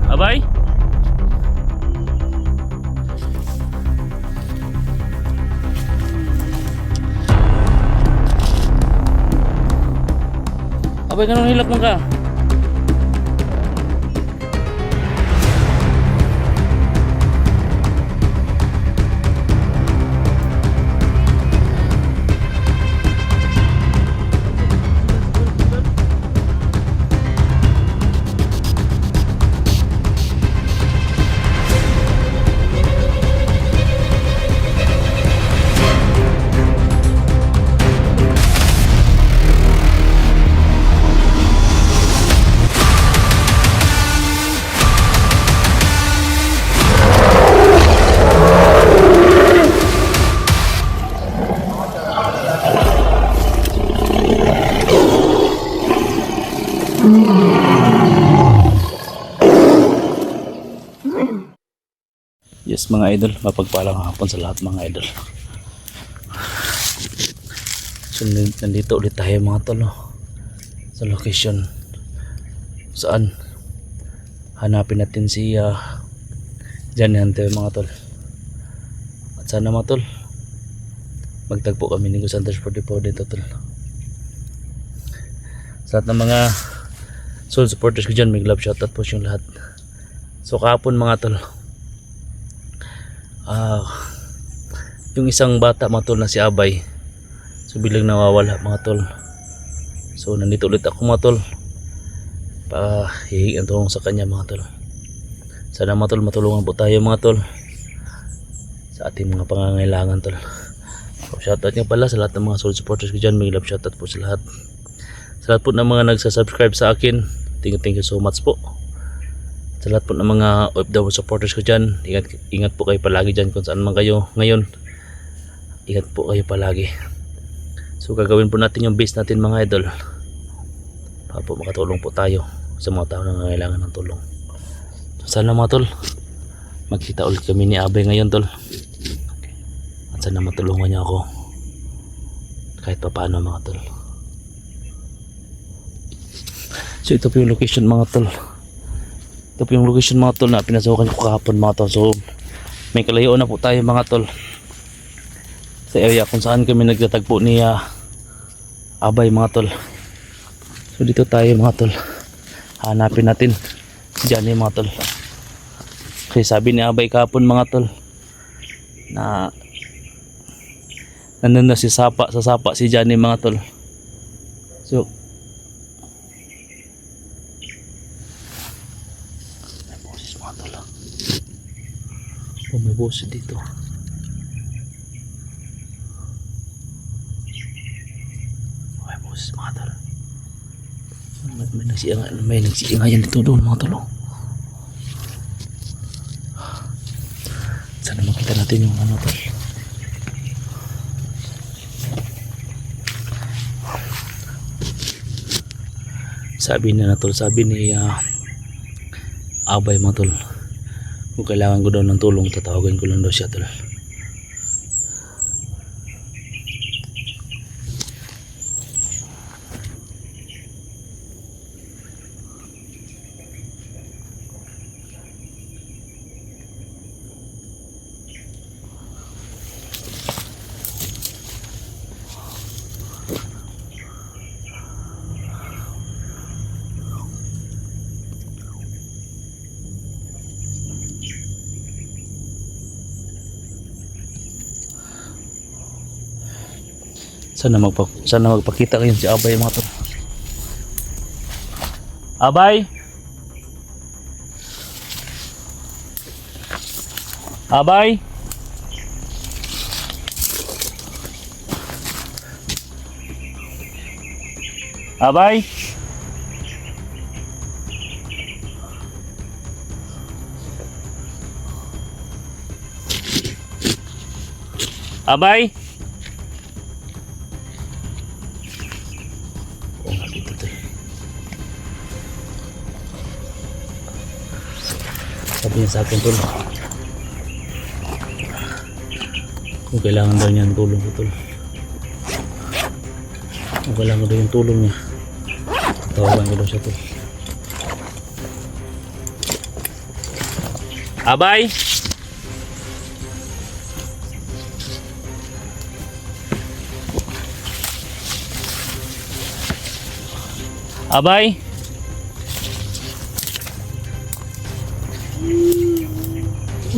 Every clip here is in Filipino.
Abay? Abay, ganun hilak mo ka? Yes mga idol, mapagpalang hapon sa lahat mga idol. So nandito ulit tayo mga tol, no? Sa location saan hanapin natin si Johnny Hunter mga tol. At sana mga tol magtagpo kami ni Gus Hunters 44 dito tol. Sa lahat ng mga soul supporters ko dyan, may love shoutout po yung lahat. So kahapon mga tol, yung isang bata mga tol na si Abay, so biglang nawawala mga tol. So nandito ulit ako mga tol, hihingi ang tulong sa kanya mga tol. Sana mga tol matulungan po tayo mga tol sa ating mga pangangailangan tol. So shoutout nga pala sa lahat ng mga soul supporters ko dyan, may love shoutout po sa lahat. Sa lahat po ng mga nagsasubscribe sa akin, thank you so much po. Sa lahat po ng mga OFW supporters ko dyan, ingat po kayo palagi dyan kung saan man kayo ngayon. Ingat po kayo palagi. So gagawin po natin yung base natin mga idol para po makatulong po tayo sa mga tao na nangangailangan ng tulong. So, sana mga tol magkita ulit kami ni Abay ngayon tol. At sana matulungan niya ako kahit pa paano mga tol. So ito po yung location mga tol. Ito po yung location mga tol na pinasukan ko kahapon mga tol. So may kalayuan na po tayo mga tol sa area kung saan kami nagtatagpo ni Abay mga tol. So dito tayo mga tol, hanapin natin si Johnny mga tol. Kasi sabi ni Abay kahapon mga tol na nandun na si sa sapa si Johnny mga tol. So may boses dito. May boses mga tol. May nagsiingayan dito doon mga tol. Sana makita natin yung ano tol. Sabi na tol, sabi ni Abay mga tol, kung kailangan ko daw ng tulong, tatawagin ko lang daw siya tol. Sana magpakita kayo si Abay mga tol. Abay? Abay? Abay? Abay? Sabi niya sa akin tol, kung kailangan daw niya ng tulong ko tol, kung kailangan daw yung tulong niya, tawagan ko daw siya tol. Abay! Abay!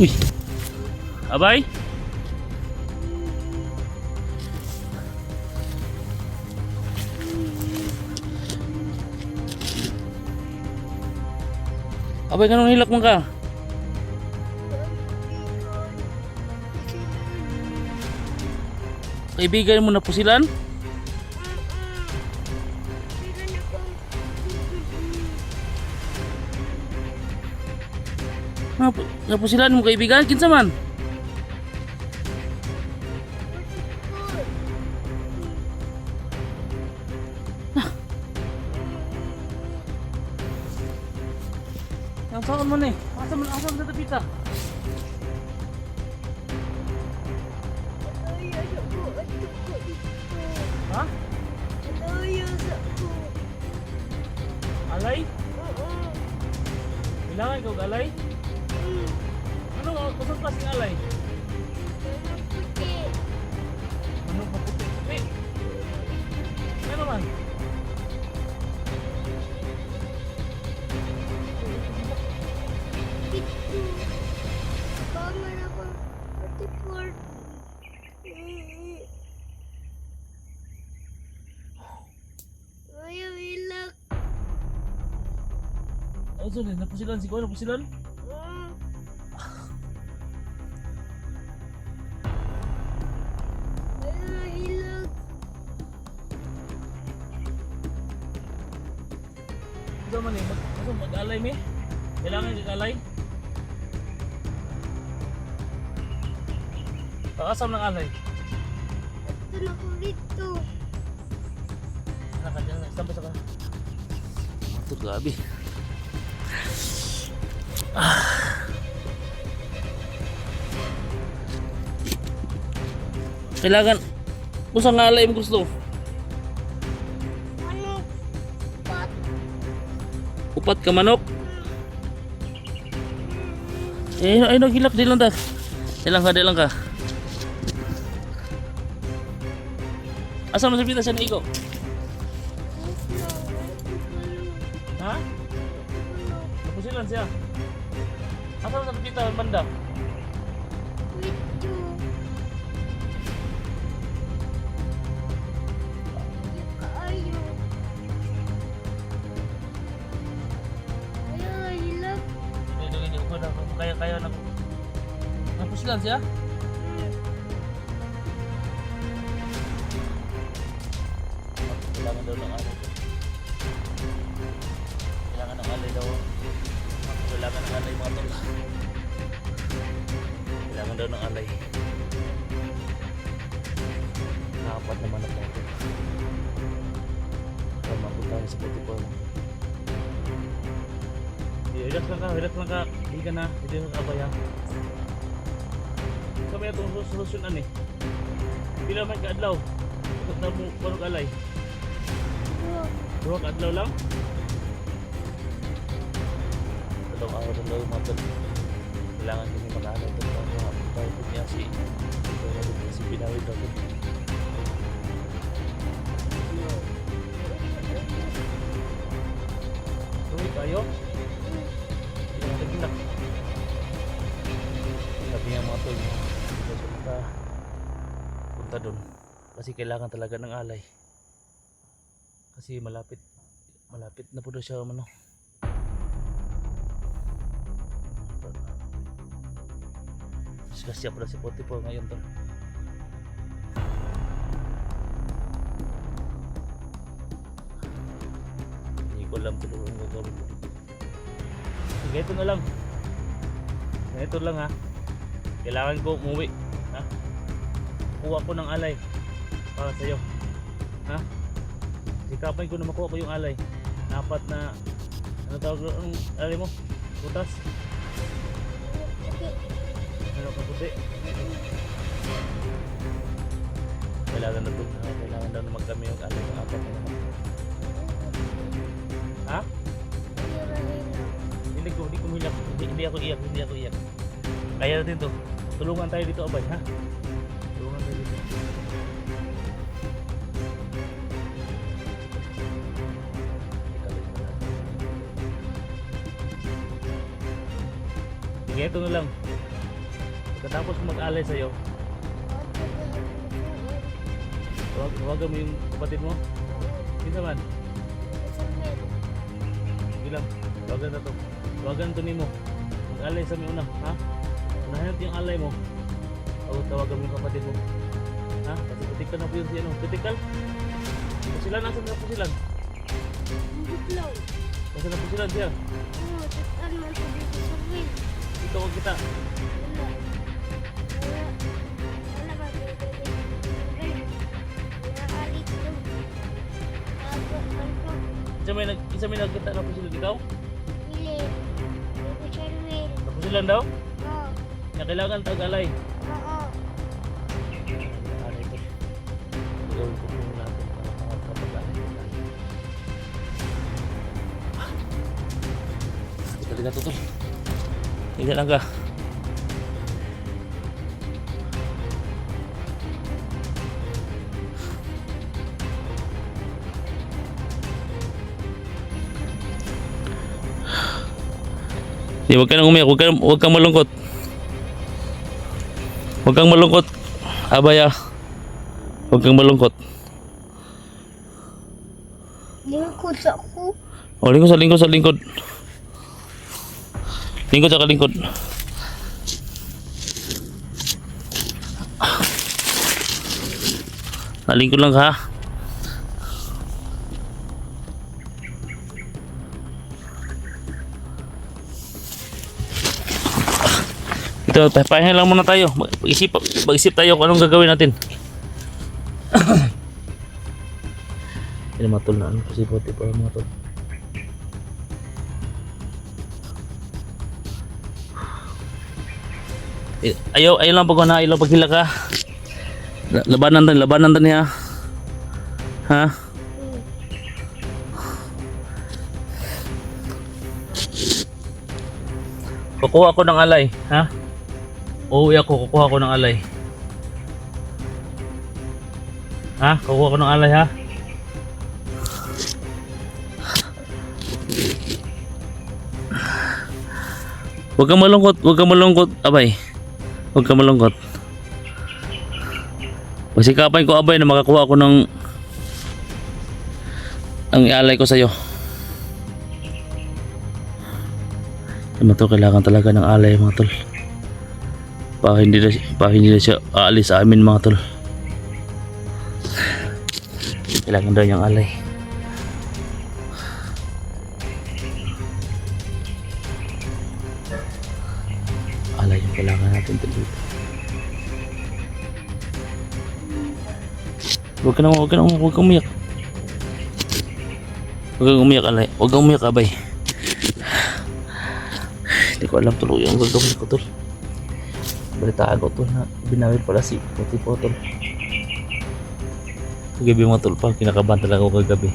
Uy! Abay! Abay, kanong hilak mo ka? Kaibigan mo na pusilan? Napusilan mo kaibigan? Kinsa man? Ang saan mo ni? Asam sa tapita? Ha? Alay? Kailangan ikaw alay? Ano nga? Kusang klaseng alay? Ano ka puti? Puti? Ano man? Ay, so napusilan si Kuya, napusilan? Ito man eh, mag-alay mi? Kailangan mag-alay? Pakasam ng alay? Ito na ko dito. Anak ka dyan, sampai sa ka. Matut gabi. Kailangan usang alay mo gusto. Ano? Pat. Upat ka manok. Ay hilak di lang ta. Di lang ka. Asa mo sa pita siya na iko? Ha? Napusilan siya. Asa mo sa pita banda? Dito. Ayo. Ayo, hilap. Hindi ko na kaya na. Napusilan siya? Kailangan daw ng alay. Kailangan ng alay daw. Kailangan ng alay mga tol. Kailangan daw ng alay. Nakapat naman ako ito. Kaya mapunta sa puti po. Relax lang ka. Hindi ka na. Hindi ka abaya. Kami itong solusyonan eh. Hindi naman kaadlaw. Ikot na mo parang alay. Bro, kaadlaw lang? Dalawang araw ng daw mga tol. Kailangan din yung mag-alay ito. Tayo po niya si Pinawi daw ito. Tuloy tayo? Hindi naman nagilak. Sabi niya mga tol, punta doon. Kasi kailangan talaga ng alay. Kasi malapit na po daw siya ano. Siya pala si Puti po ngayon to. Hindi ko alam kung anong gagawin ko dito. Sige, ito na lang. Ito lang ha. Kailangan ko umuwi. Ha? Kuha ko ng alay para sa'yo. Ha? Sikapan ko na makuha ko yung alay. Dapat na ano tawag ang alay mo? Butas? Ano ka puti? Kailangan na ito. Kailangan daw na magkami yung alay ng apat na naman. Ha? Hindi ko hilak. Hindi ako iyak. Kaya natin to. Tulungan tayo dito, abay, ha? Tulungan tayo dito. Sige, ito na lang. Pagkatapos ko mag-alay sa'yo, tawagan mo yung kapatid mo. Hindi naman. Sige lang. Tawagan na to. Tawagan to ni mo. Mag-alay sa una, ha? Unahin natin yung alay mo. Tawagan mo yung kapatid mo. Ha? Kasi putikal na po yun si ano. Putikal? Pusilan, nasan na pusilan? Butlaw. Nasan na pusilan siya? Oo, tataan man sa dito sa wheel. Dito ko kita. Wala. Wala ba dito? Wala alit ko. Isa may nagkita na pusilan ikaw? Pili. Dito sa wheel. Na pusilan daw? Oo. Na kailangan tag-alay. Oo. Alay to. Gagawin ko po natin para makapag-alay. Ito ligat to. Hindi lang ka. Di, huwag ka nang umiyak, huwag kang malungkot. Huwag kang malungkot. Abay ah. Huwag kang malungkot. Lingkod sa ako. O, lingkod sa lingkod sa lingkod. Lingkod sa kalingkod. Lingkod lang ha. Ito, papahinga lang muna tayo. Mag-isip tayo kung anong gagawin natin. Ini matol na ano kasi puti para matol. Ayaw lang pag na ilaw paghila ka. Labanan din niya. Ha? Kukuha ko ng alay, ha? Uuwi ako, kukuha ko ng alay. Ha? Kukuha ko ng alay, ha? Huwag kang malungkot, abay. Huwag kang malungkot. Pasikapan ko, abay, na makakuha ko ng ang ialay ko sa'yo. Mga tol, kailangan talaga ng alay mga tol. Pa hindi na siya aalis sa amin mga tol. Kailangan daw niyang alay. Alay yung kailangan natin tol dito. Huwag kang umiyak. Huwag kang umiyak alay. Huwag kang umiyak abay. Hindi ko alam tuloy yung gagawin ko tol. Balitaan ko tol na binawin pala si Puti po tol. Kagabi mga tol pa, kinakabahan talaga ako kagabi.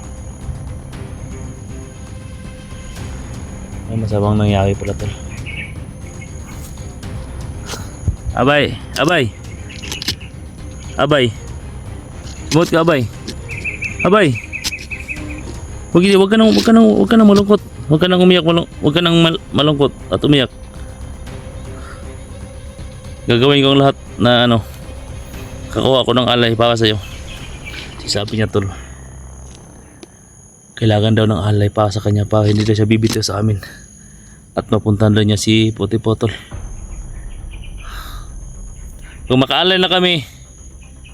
May masamang nangyari pala tol. Abay. Sumot ka abay. Huwag ka nang malungkot. Huwag ka nang umiyak, huwag ka nang malungkot at umiyak. Gagawin ko ang lahat na ano. Kakuha ko ng alay para sa'yo. Sabi niya tol. Kailangan daw ng alay para sa kanya para hindi na siya bibitaw sa amin. At mapuntahan daw niya si Puti Potol. Kung makaalay na kami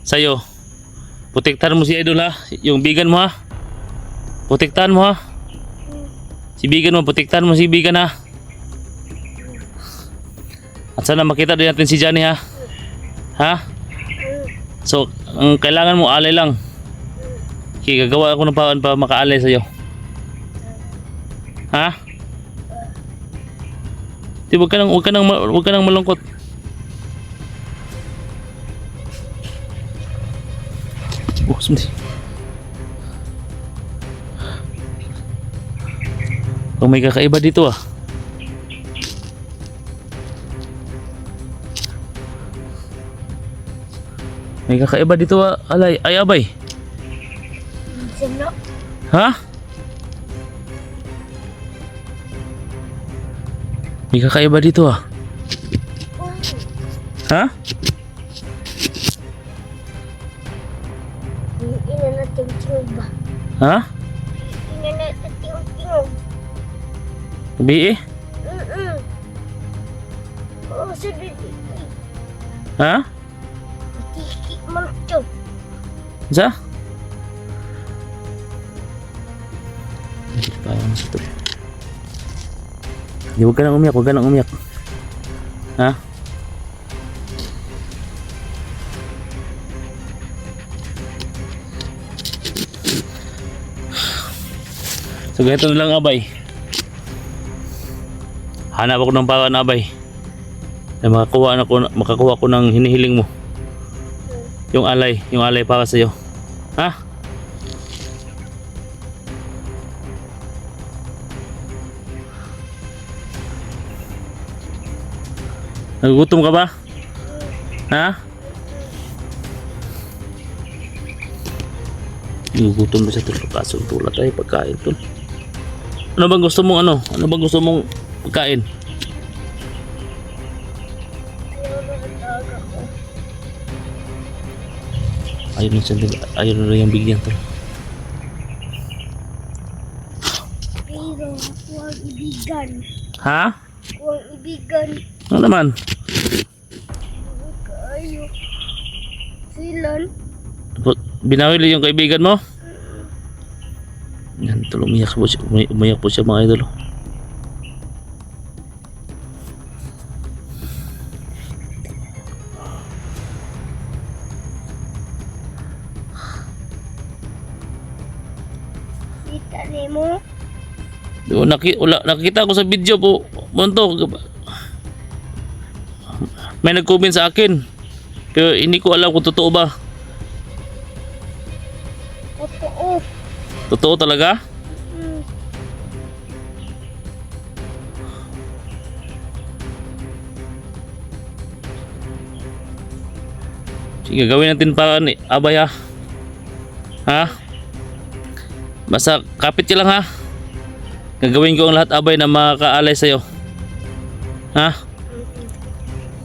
sa'yo, protektahan mo si Idol ha. Yung bigan mo ha. Protektahan mo ha. Si bigan mo, protektahan mo si bigan ha. At sana makita din natin si Johnny ha. Ha? So, ang kailangan mo alay lang. Okay, gagawa ako ng paan para makaalay sa'yo. Ha? Di, huwag ka nang malungkot. Oh, sumali. Oh, may kakaiba dito ah. May kakaiba dito alay. Ay abay. Sana. Ha? May kakaiba dito Oh. Ha? Ina na tingog ba? Ha? Ina na tingog. Gabi eh? Oo, sabi. Ha? Tiki man ito. Sa? Parang sa to. Di, huwag ka nang umiyak, huwag ka nang umiyak. Ha? So ganito na lang abay. Hanap ako ng paraan abay. Na makakuha ko ng hinihiling mo. Yung alay para sa iyo. Ha? Nagugutom ka ba? Ha? Nagugutom ba siya tol? Kaso tulad tayo pagkain tol. Ano bang gusto mong Ano bang gusto mong pagkain? Ayaw na nataga ko. Ayaw na yung bigyan tol. Pero huwag ibigan. Ha? Huwag ibigan. Ano naman? Huwag kayo. Silan. Binawil yung kaibigan mo? Yan tol, umiyak po siya mga idol. Kita ni mo. Doon nakita ko sa video po. Monto. May nag-comment sa akin. Pero hindi ko alam kung totoo ba. Totoo. Totoo talaga? Sige, gawin natin para ni abay ha. Ha? Basta kapit ka lang ha. Gagawin ko ang lahat abay na makakaalay sa'yo. Ha?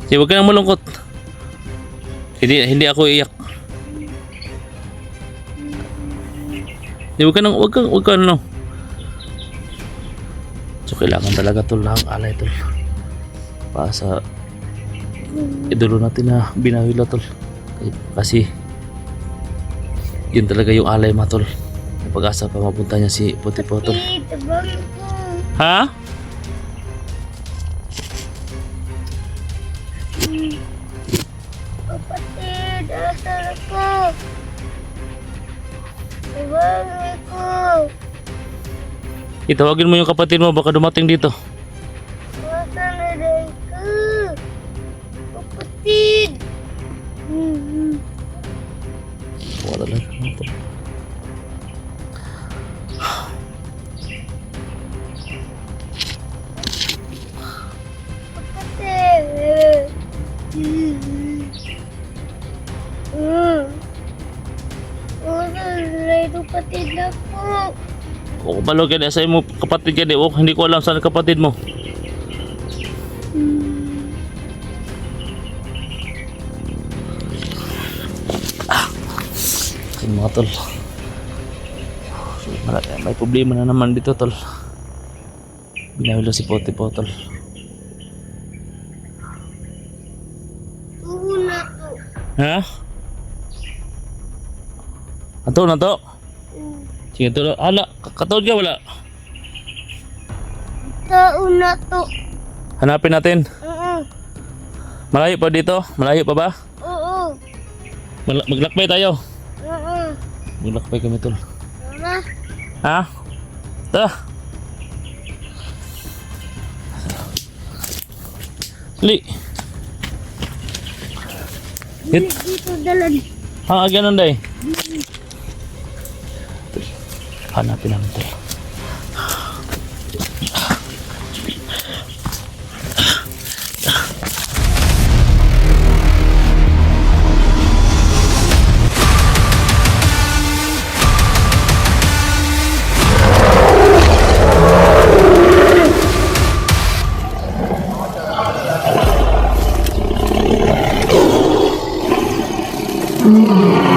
Sige, huwag ka nang malungkot. Hindi ako iiyak. Huwag ka no. So kailangan talaga tol lang alay tol. Para sa idolo natin na binawila tol. Kasi yun talaga yung alay ma tol. May pag-asa pa mapunta niya si Puti po tol. Tabang ko. Ha? Kapatid, asal ko. Tabang ko. Itawagin mo yung kapatid mo baka dumating dito. Asal na ko. Kapatid. Wala talaga no, tol. Kapatid. Asal na kapatid ako. O balo ka na sa mo kapatid ka di. O hindi ko alam saan kapatid mo. Yung mga tol. May problema na naman dito tol. Binawila si Puti po tol. Tuho na to. Ha? Ato na to? Sige tol. Hala, kataod ka wala? Tao na to. Hanapin natin. Oo. Malayo pa dito? Malayo pa ba? Oo. Maglakbay tayo. Oo. Maglakbay kami tol. Tara. Ha? Tara. Li. Hit. Dito dalan. Ganun day. Hanapin namin tol. Ayan.